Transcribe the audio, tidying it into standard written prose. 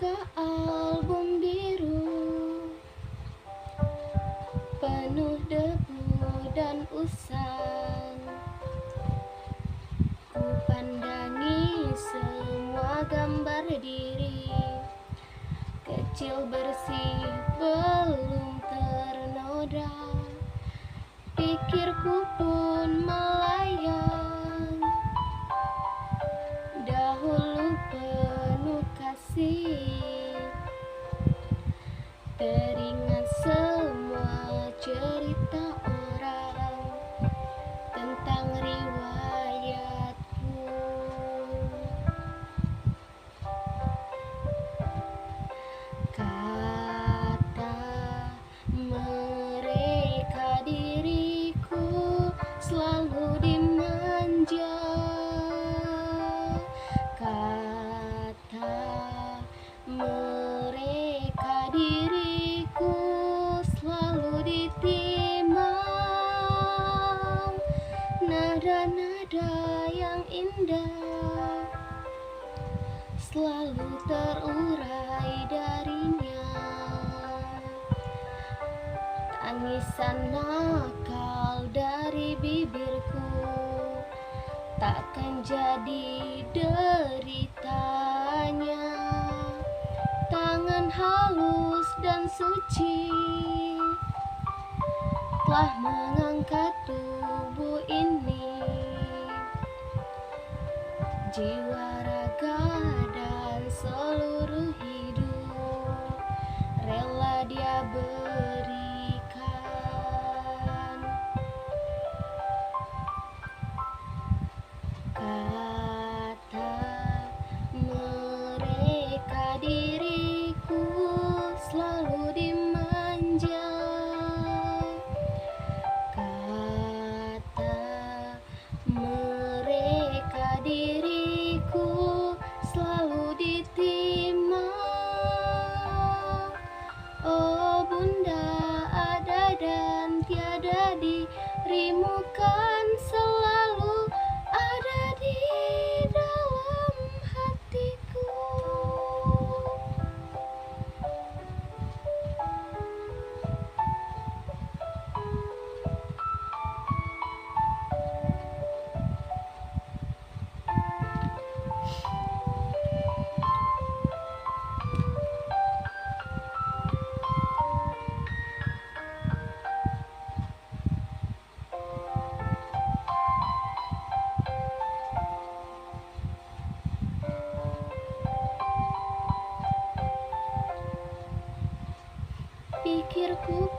Buka album biru penuh debu dan usang. Ku pandangi semua gambar diri kecil bersih belum ternoda. Pikirku pun melayang, dahulu penuh kasih. Teringat semua cerita orang tentang riwayatku. Kata mereka diriku selalu dimanja. Kata mereka diriku selalu ditimang. Nada-nada yang indah selalu terurai darinya. Tangisan nakal dari bibirku takkan jadi deritanya. Tangan halus dan suci telah mengangkat tubuh ini. Jiwa, raga, dan seluruh hidup rela dia berikan. Kata mereka diriku selalu dimanja. Kata mereka diriku selalu ditimang. Oh Bunda, ada dan tiada dirimu kan selalu ada di dalam hatiku. Pikirku